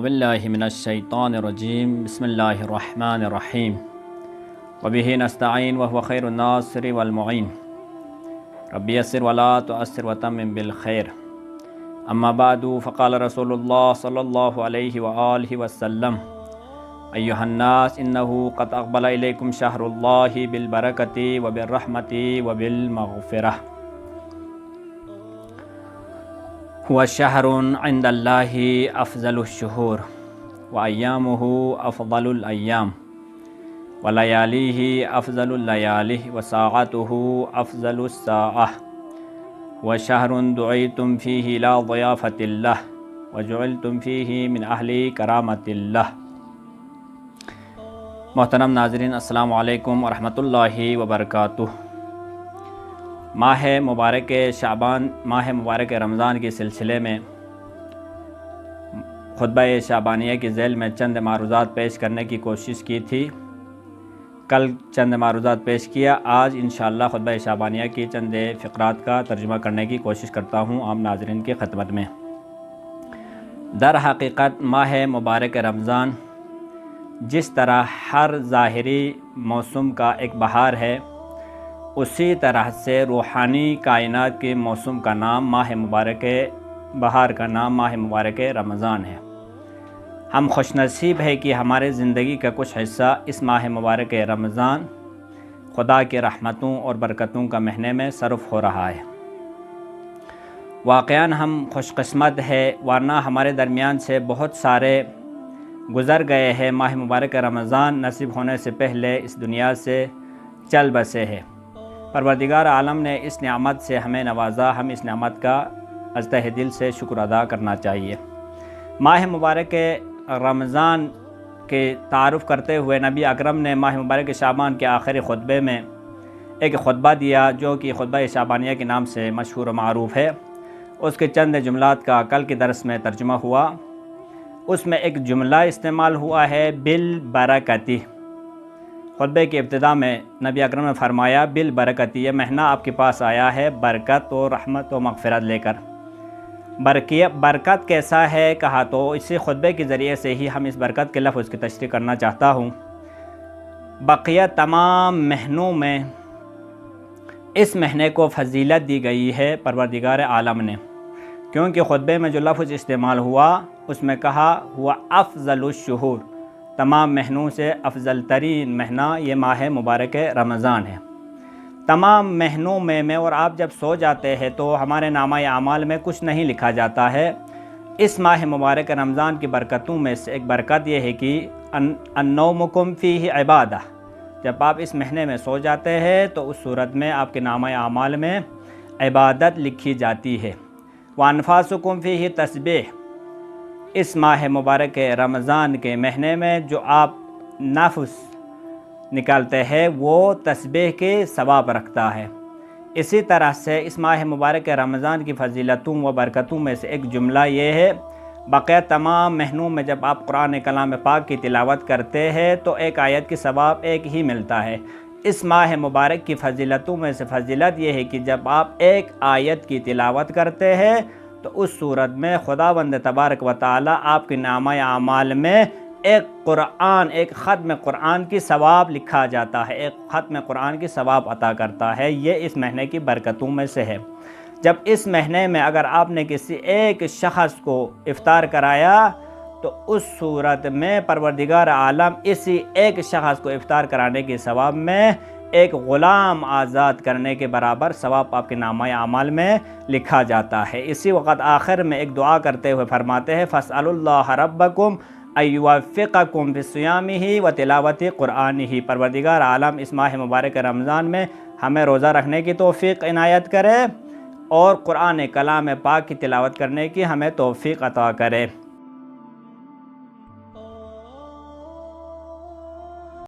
باللہ من الشیطان الرجیم بسم اللہ الرحمن الرحیم وبہ نستعین وهو خیر الناصر والمعین رب یسر ولا تعسر وتمم بالخیر اما بعد فقال رسول اللہ صلی اللہ علیہ وآلہ وسلم ایھا الناس انہ قد اقبل الیکم شہر اللہ بالبرکۃ وبالرحمۃ وبالمغفرہ هو شہر عند اللہ افضل الشہور وایامہ افضل الایام ولیالیہ افضل اللیالی وساعتہ افضل الساعہ وشہر دعیتم فیہ الی ضیافۃ اللہ وجعلتم فیہ من اہل کرامۃ اللہ۔ محترم ناظرین، السلام علیکم ورحمۃ اللہ وبرکاتہ۔ ماہ مبارک شعبان، ماہ مبارک رمضان کے سلسلے میں خطبہ شعبانیہ کی ذیل میں چند معروضات پیش کرنے کی کوشش کی تھی۔ کل چند معروضات پیش کیا، آج انشاءاللہ خطبہ شعبانیہ کی چند فقرات کا ترجمہ کرنے کی کوشش کرتا ہوں عام ناظرین کی خدمت میں۔ در حقیقت ماہ مبارک رمضان جس طرح ہر ظاہری موسم کا ایک بہار ہے، اسی طرح سے روحانی کائنات کے موسم کا نام ماہ مبارک بہار کا نام ماہ مبارک رمضان ہے۔ ہم خوش نصیب ہے کہ ہمارے زندگی کا کچھ حصہ اس ماہ مبارک رمضان خدا کے رحمتوں اور برکتوں کا مہینے میں صرف ہو رہا ہے۔ واقعاً ہم خوش قسمت ہے، ورنہ ہمارے درمیان سے بہت سارے گزر گئے ہیں، ماہ مبارک رمضان نصیب ہونے سے پہلے اس دنیا سے چل بسے ہیں۔ پروردگار عالم نے اس نعمت سے ہمیں نوازا، ہم اس نعمت کا از تہ دل سے شکر ادا کرنا چاہیے۔ ماہ مبارک رمضان کے تعارف کرتے ہوئے نبی اکرم نے ماہ مبارک شعبان کے آخری خطبے میں ایک خطبہ دیا جو کہ خطبہ شعبانیہ کے نام سے مشہور و معروف ہے۔ اس کے چند جملات کا کل کے درس میں ترجمہ ہوا۔ اس میں ایک جملہ استعمال ہوا ہے بالبرکتی۔ خطبے کی ابتدا میں نبی اکرم نے فرمایا بالبرکتی، یہ مہینہ آپ کے پاس آیا ہے برکت و رحمت و مغفرت لے کر۔ برکت کیسا ہے کہا تو اسی خطبے کے ذریعے سے ہی ہم اس برکت کے لفظ کی تشریح کرنا چاہتا ہوں۔ بقیہ تمام مہینوں میں اس مہینے کو فضیلت دی گئی ہے پروردگار عالم نے، کیونکہ خطبے میں جو لفظ استعمال ہوا اس میں کہا ہوا افضل الشہور، تمام مہینوں سے افضل ترین مہینہ یہ ماہ مبارک رمضان ہے۔ تمام مہینوں میں اور آپ جب سو جاتے ہیں تو ہمارے نامہ اعمال میں کچھ نہیں لکھا جاتا ہے۔ اس ماہ مبارک رمضان کی برکتوں میں سے ایک برکت یہ ہے کہ النومکم فیہ عبادہ، جب آپ اس مہینے میں سو جاتے ہیں تو اس صورت میں آپ کے نامہ اعمال میں عبادت لکھی جاتی ہے۔ وانفاسکم فیہ تسبیح، اس ماہ مبارک رمضان کے مہینے میں جو آپ نفس نکالتے ہیں وہ تسبیح کے ثواب رکھتا ہے۔ اسی طرح سے اس ماہ مبارک رمضان کی فضیلتوں و برکتوں میں سے ایک جملہ یہ ہے، بقیہ تمام مہینوں میں جب آپ قرآن کلام پاک کی تلاوت کرتے ہیں تو ایک آیت کی ثواب ایک ہی ملتا ہے۔ اس ماہ مبارک کی فضیلتوں میں سے فضیلت یہ ہے کہ جب آپ ایک آیت کی تلاوت کرتے ہیں تو اس صورت میں خداوند تبارک و تعالی آپ کے نامہ اعمال میں ایک ختم قرآن کی ثواب لکھا جاتا ہے، ایک ختم قرآن کی ثواب عطا کرتا ہے۔ یہ اس مہینے کی برکتوں میں سے ہے۔ جب اس مہینے میں اگر آپ نے کسی ایک شخص کو افطار کرایا تو اس صورت میں پروردگار عالم اسی ایک شخص کو افطار کرانے کے ثواب میں ایک غلام آزاد کرنے کے برابر ثواب آپ کے نامہ اعمال میں لکھا جاتا ہے۔ اسی وقت آخر میں ایک دعا کرتے ہوئے فرماتے ہیں فَاسْأَلُوا اللَّهَ رَبَّكُمْ أَن يُوَفِّقَكُمْ فِي صِيَامِهِ وَتِلَاوَةِ قُرْآنِهِ، پروردگار عالم اس ماہ مبارک رمضان میں ہمیں روزہ رکھنے کی توفیق عنایت کرے اور قرآن کلام پاک کی تلاوت کرنے کی ہمیں توفیق عطا کرے۔